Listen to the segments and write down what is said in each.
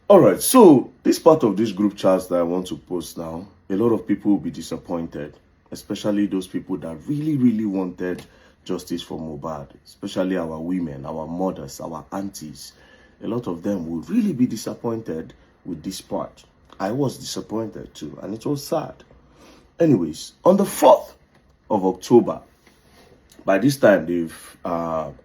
All right, so this part of this group chat that I want to post now, a lot of people will be disappointed, especially those people that really wanted justice for Mohbad, especially our women, our mothers, our aunties. A lot of them would really be disappointed with this part. I was disappointed too, and it was sad. Anyways, on the 4th of October, by this time they've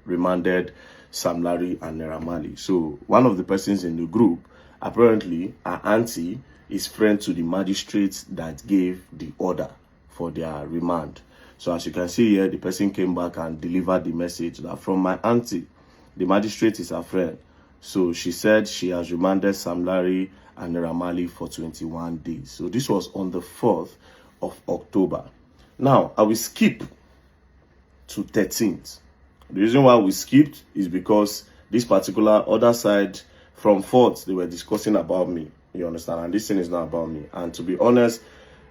remanded Sam Larry and Naira Marley. So one of the persons in the group, apparently her auntie, is friend to the magistrate that gave the order for their remand. So as you can see here, the person came back and delivered the message that from my auntie, the magistrate is her friend. So she said she has remanded Sam Larry and Naira Marley for 21 days. So this was on the 4th of October. Now, I will skip to 13th. The reason why we skipped is because this particular other side from 4th, they were discussing about me. You understand? And this thing is not about me. And to be honest,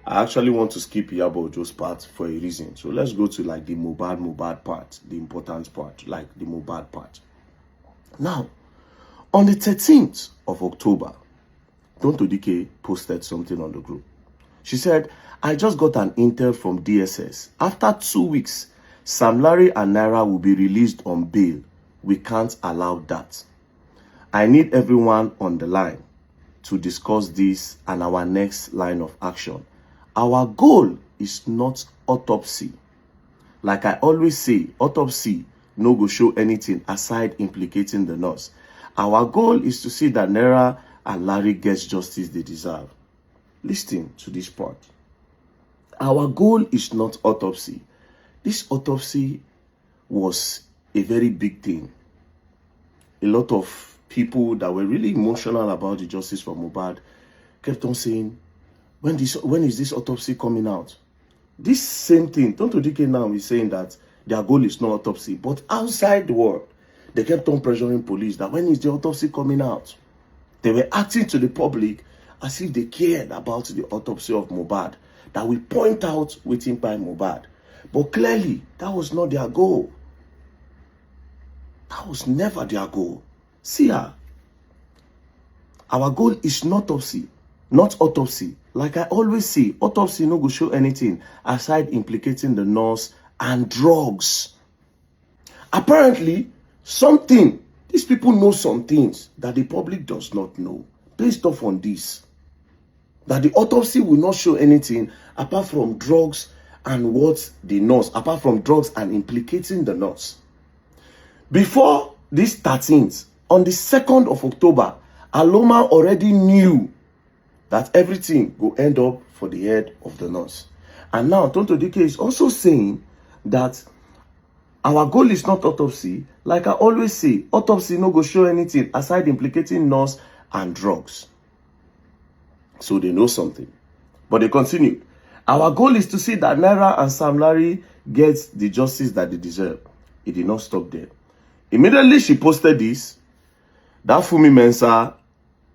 I actually want to skip Iyabo Ojo's part for a reason. So let's go to like the Mohbad part, the important part, like the Mohbad part. Now, on the 13th of October, Tonto dikeh posted something on the group. She said, I just got an intel from DSS. After 2 weeks, Sam Larry and Naira will be released on bail. We can't allow that. I need everyone on the line to discuss this and our next line of action. Our goal is not autopsy. Like I always say, autopsy no go show anything aside implicating the nurse. Our goal is to see that Naira and Larry gets justice they deserve. Listen to this part. Our goal is not autopsy. This autopsy was a very big thing. A lot of people that were really emotional about the justice for Mohbad kept on saying, when is this autopsy coming out? This same thing, Tonto dikeh now is saying that their goal is not autopsy, but outside the world, they kept on pressuring police that when is the autopsy coming out? They were acting to the public as if they cared about the autopsy of Mohbad, that we point out waiting by Mohbad. But clearly, that was not their goal. That was never their goal. See her. Our goal is not autopsy, not autopsy. Like I always say, autopsy no go show anything aside implicating the nurse and drugs. Apparently, these people know some things that the public does not know. Based off on this, that the autopsy will not show anything apart from drugs and what the nurse, apart from drugs and implicating the nurse. Before this 13th, on the 2nd of October, ALOBA already knew that everything will end up for the head of the nurse. And now Tonto dikeh is also saying that our goal is not autopsy. Like I always say, autopsy no go show anything aside implicating nurse and drugs. So they know something. But they continue. Our goal is to see that Naira and Sam Larry get the justice that they deserve. It did not stop there. Immediately she posted this, that Fumi Mensah,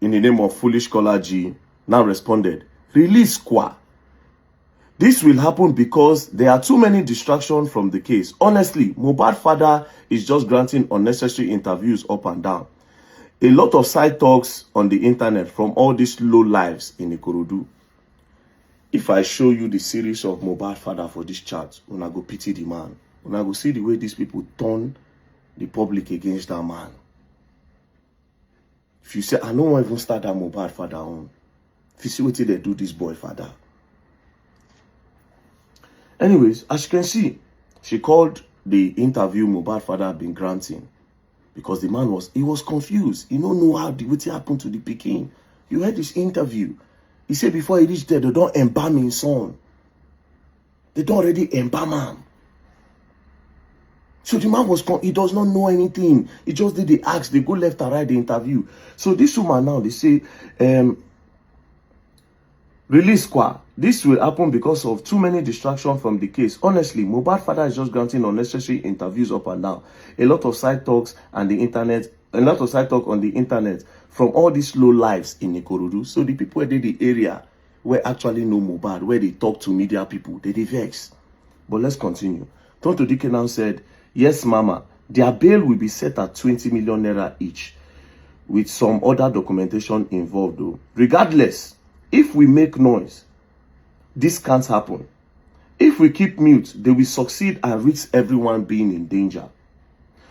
in the name of Foolish Caller G, now responded, release Kwa. This will happen because there are too many distractions from the case. Honestly, Mohbad father is just granting unnecessary interviews up and down. A lot of side talks on the internet from all these low lives in Ikorodu. If I show you the series of Mohbad father for this chat, when I go pity the man, when I go see the way these people turn the public against that man. If you say, I don't want to even start that Mohbad father on, if you see what they do this boy father. Anyways, as you can see, she called the interview Mohbad father been granting because the man was confused. He don't know how what happened to the Peking. You heard this interview. He said before he reached there, they don't embalm his son. They don't already embalm him. So the man he does not know anything. He just did the acts. They go left and right the interview. So this woman now, they say, release Kwa. This will happen because of too many distractions from the case. Honestly, Mohbad father is just granting unnecessary interviews up and down. A lot of side talks and the internet, a lot of side talk on the internet from all these low lives in Ikorodu. So the people in the area where actually know Mohbad, where they talk to media people, they vex. But let's continue. Tonto dikeh now said, yes, mama, their bail will be set at 20 million naira each. with some other documentation involved though. Regardless, if we make noise, this can't happen. If we keep mute, they will succeed and risk everyone being in danger.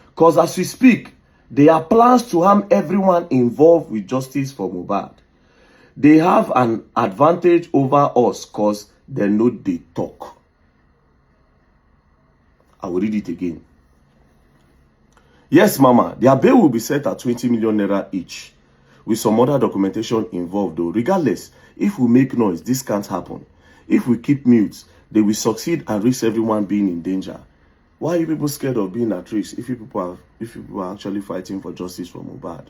Because as we speak, there are plans to harm everyone involved with justice for Mohbad. They have an advantage over us because they know they talk. I will read it again. Yes, Mama, their bail will be set at 20 million naira each, with some other documentation involved though. Regardless, if we make noise, this can't happen. If we keep mute, they will succeed and risk everyone being in danger. Why are you people scared of being at risk if you people are actually fighting for justice for Mohbad?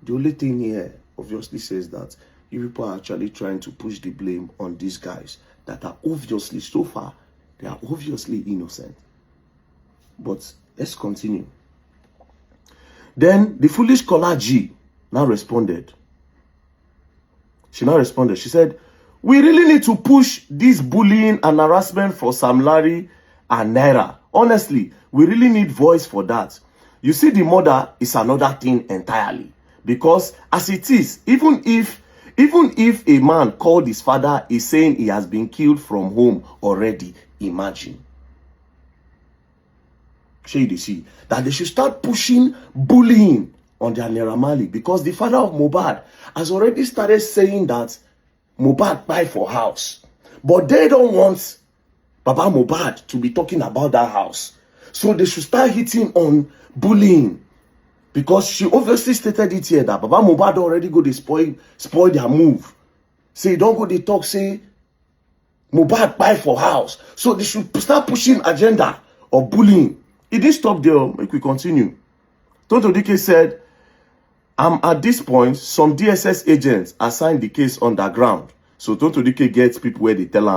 The only thing here obviously says that you people are actually trying to push the blame on these guys that are obviously, so far, they are obviously innocent. But let's continue. Then the foolish caller G now responded. She said, we really need to push this bullying and harassment for Sam Larry and Naira. Honestly, we really need voice for that. You see, the murder is another thing entirely. Because as it is, even if a man called his father is saying he has been killed from home already, imagine. See that they should start pushing bullying on their Naira Marley, because the father of Mohbad has already started saying that Mohbad buy for house, but they don't want Baba Mohbad to be talking about that house, so they should start hitting on bullying, because she obviously stated it here that Baba Mohbad already go to spoil their move. Say don't go they talk say Mohbad buy for house, so they should start pushing agenda of bullying. It didn't stop there. Make we continue. Tonto Dikeh said, at this point, some DSS agents assigned the case underground. So Tonto Dikeh gets people where they tell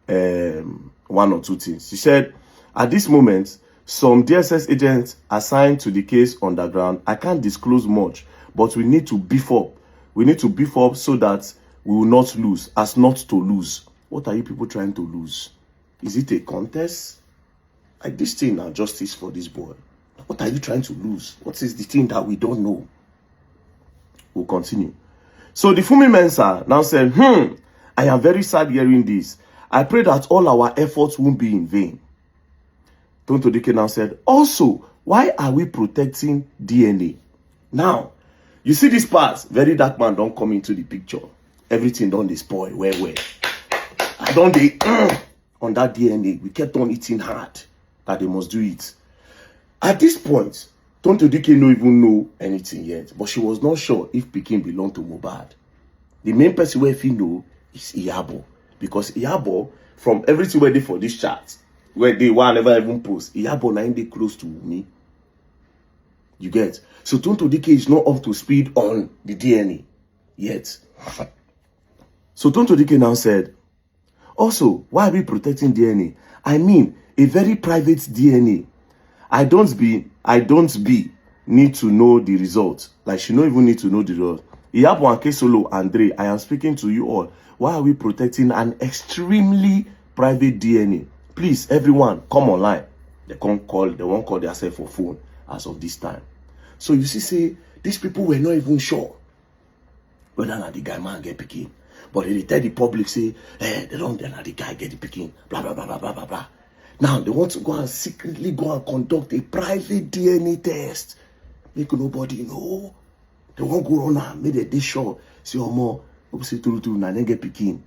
him one or two things. He said, at this moment, some DSS agents assigned to the case underground. I can't disclose much, but we need to beef up. We need to beef up so that we will not lose, as not to lose. What are you people trying to lose? Is it a contest? Like this thing now, justice for this boy. What are you trying to lose? What is the thing that we don't know? We'll continue. So the Fumi Mensa now said, I am very sad hearing this. I pray that all our efforts won't be in vain. Tonto Dikeh now said, also, why are we protecting DNA? Now, you see this part, Verydarkman don't come into the picture. Everything done dey spoil, where? I don't dey on that DNA. We kept on eating hard. That they must do it. At this point, Tonto Dikeh don't even know anything yet, but she was not sure if Pikin belonged to Mohbad. The main person where he know is Iyabo, because Iyabo, from everything where they for this chat, where they will never even post, Iyabo na they close to me. You get? So Tonto Dikeh is not up to speed on the DNA yet. So Tonto Dikeh now said, also, why are we protecting DNA? I mean, a very private DNA. I don't need to know the results. Like she don't even need to know the result. Iyabo and Kesolo, Andre, I am speaking to you all. Why are we protecting an extremely private DNA? Please, everyone, come online. They won't call themselves for phone as of this time. So you see, these people were not even sure whether or not the guy man get picking. But they tell the public, say, they don't let the guy get the picking, blah, blah, blah, blah, blah, blah, blah. Now, they want to go and secretly go and conduct a private DNA test. Make nobody know. They won't go on and make they sure. See, more, say, now they get picking.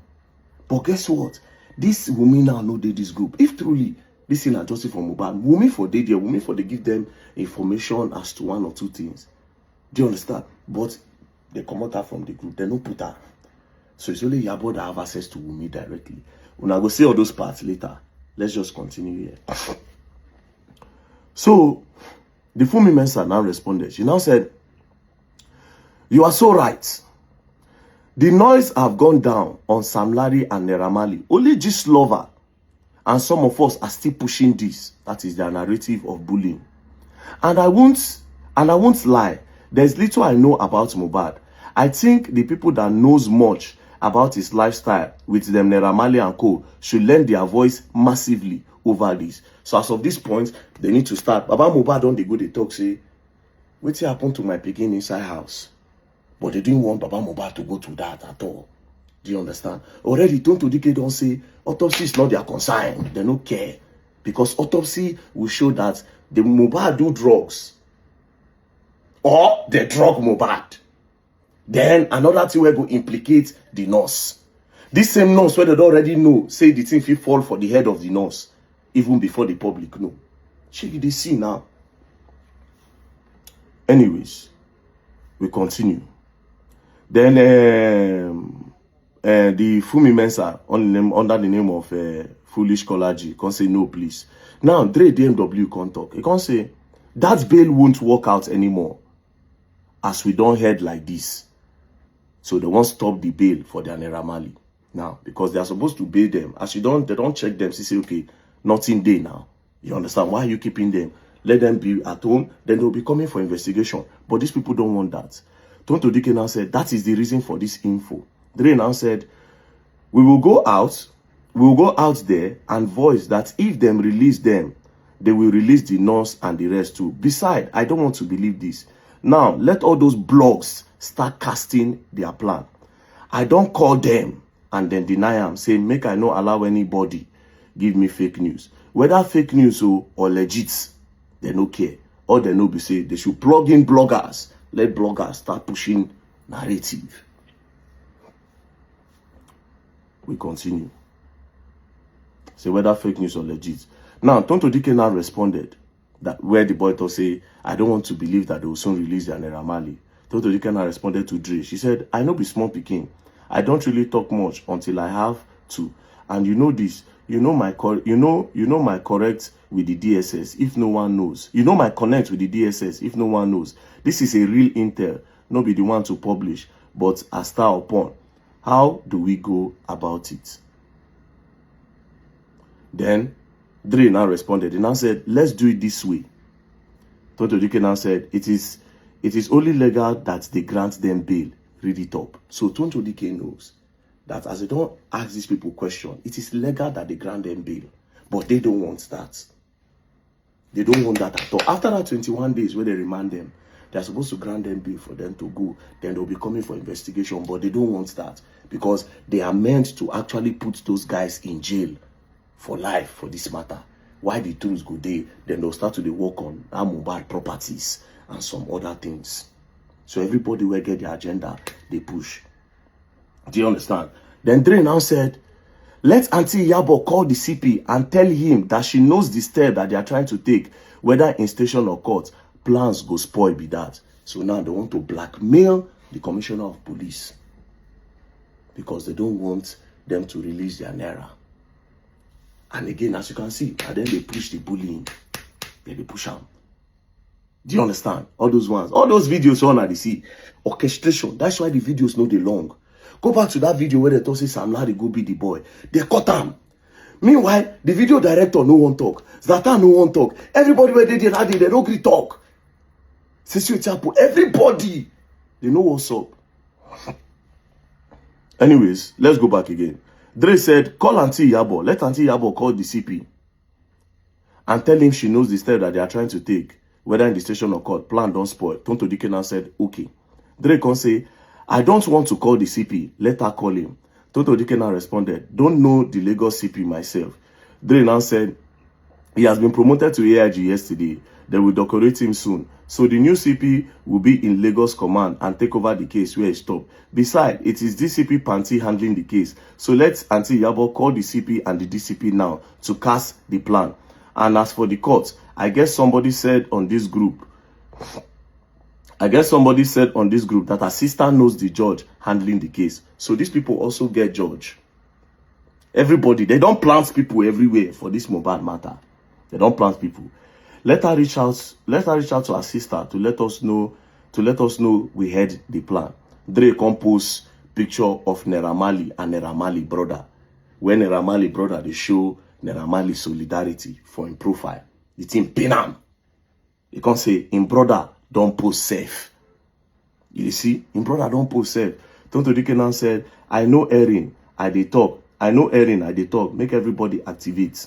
But guess what? This woman now know this group. If truly, this is not just for Mohbad, women for they there, women for they give them information as to one or two things. Do you understand? But they come out from the group. They don't put her. So it's only Iyabo that have access to Wunmi directly. When I go see all those parts later, let's just continue here. So the Fumi Mensa now responded. She now said, you are so right. The noise have gone down on Sam Larry and Naira Marley. Only Gist Lover and some of us are still pushing this. That is their narrative of bullying. And I won't lie. There's little I know about Mohbad. I think the people that knows much about his lifestyle with them Naira Marley and co should lend their voice massively over this. So as of this point, they need to start. Baba Mohbad don dey go dey talk say, wetin happen to my pikin inside house? But they didn't want Baba Mohbad to go to that at all. Do you understand? Already Tonto dikeh don't say autopsy is not their concern. They don't care. Because autopsy will show that the Mohbad do drugs. Or the drug Mohbad. Then another thing will go implicate the nurse. This same nurse where they already know, say the thing will fall for the head of the nurse. Even before the public know. Check they see now. Anyways, we continue. Then the Fumi Mensa under the name of Foolish Kolaji can say no, please. Now Dre DMW can talk. He can say that bail won't work out anymore, as we don't head like this. So they won't stop the bail for their Naira Marley now because they are supposed to bail them. As they don't check them. Say okay, nothing day now. You understand? Why are you keeping them? Let them be at home. Then they'll be coming for investigation. But these people don't want that. Tonto dikeh now said that is the reason for this info. Dre now said we will go out there and voice that if them release them, they will release the nurse and the rest too. Besides, I don't want to believe this. Now let all those blogs start casting their plan. I don't call them and then deny them, saying make I not allow anybody give me fake news. Whether fake news or legit, they no care. All they know be say they should plug in bloggers. Let bloggers start pushing narrative. We continue. Say whether fake news or legit. Now, Tonto dikeh now responded that where the boy to say, I don't want to believe that they will soon release their Naira Marley. Tonto dikeh now responded to Dre. She said, I know be small pikin. I don't really talk much until I have to. And you know this. You know my correct with the DSS if no one knows. You know my connect with the DSS if no one knows. This is a real intel, not be the one to publish, but a star upon. How do we go about it? Then Dre now responded. He now said, let's do it this way. Tonto dikeh now said, it is only legal that they grant them bail. Read it up. So Tonto dikeh knows that as they don't ask these people questions, it is legal that they grant them bail. But they don't want that. They don't want that at all. After that 21 days where they remand them, they're supposed to grant them bail for them to go. Then they'll be coming for investigation. But they don't want that because they are meant to actually put those guys in jail for life for this matter. Why the truth go there, then they'll start to work on Mohbad properties and some other things. So everybody will get their agenda, they push. Do you understand? Then Dre now said, let Auntie Yabo call the CP and tell him that she knows the step that they are trying to take, whether in station or court. Plans go spoil be that. So now they want to blackmail the commissioner of police because they don't want them to release their Naira. And again, as you can see, and then they push the bullying. Then they push them. Do you understand? All those ones, all those videos on at the see. Orchestration. That's why the videos no they long. Go back to that video where they talk say Sam Larry go be the boy. They cut him. Meanwhile, the video director no one talk. Zlatan no one talk. Everybody where they did that day, they don't agree talk. Everybody, they know what's up. Anyways, let's go back again. Dre said, call Auntie Yabo. Let Auntie Yabo call the CP and tell him she knows the step that they are trying to take, whether in the station or court. Plan don't spoil. Tonto dikeh now said, okay. Dre can say, I don't want to call the CP. Let her call him. Tonto dikeh now responded, don't know the Lagos CP myself. Dre now said, he has been promoted to AIG yesterday. They will decorate him soon. So the new CP will be in Lagos Command and take over the case where it stopped. Besides, it is DCP Panty handling the case. So let Auntie Yabo call the CP and the DCP now to cast the plan. And as for the court, I guess somebody said on this group that her sister knows the judge handling the case. So these people also get judge. Everybody, they don't plant people everywhere for this Mohbad matter. They don't plant people. Let her reach out to her sister to let us know we had the plan. Dre compose picture of Naira Marley and Naira Marley brother. When Naira Marley brother they show Naira Marley solidarity for him profile. It's in Penam. You can't say in brother don't post safe. You see, in brother don't post safe. Tonto dikeh now said, I know Erin, I dey talk. I know Erin, I dey talk. Make everybody activate.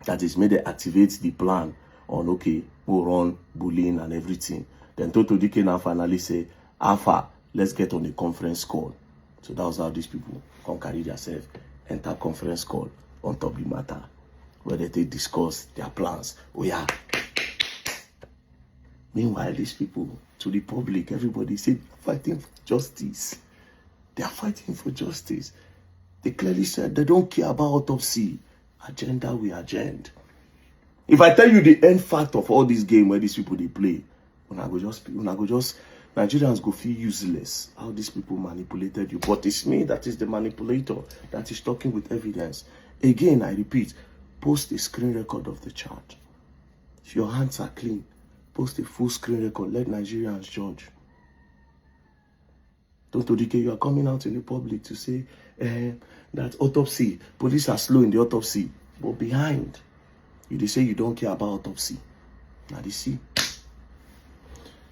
That is, make they activate the plan on, okay, we'll run bullying and everything. Then Tonto dikeh now finally say, Alpha, let's get on the conference call. So that was how these people can carry themselves, enter conference call on top the matter, where they discuss their plans. Oh yeah. Meanwhile, these people, to the public, everybody said, fighting for justice. They are fighting for justice. They clearly said they don't care about autopsy. Agenda, we agenda. If I tell you the end fact of all this game where these people they play, Nigerians go feel useless. How these people manipulated you. But it's me that is the manipulator, that is talking with evidence. Again, I repeat, post a screen record of the chat. If your hands are clean, post a full screen record. Let Nigerians judge. Tonto dikeh, you are coming out in the public to say that autopsy, police are slow in the autopsy. But behind, you say you don't care about autopsy. Now they see.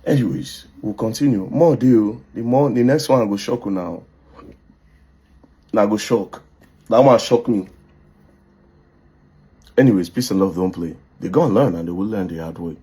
Anyways, we'll continue. More deal. The next one I go shock you now. Now I go shock. That one shock me. Anyways, peace and love, don't play. They go and learn and they will learn the hard way.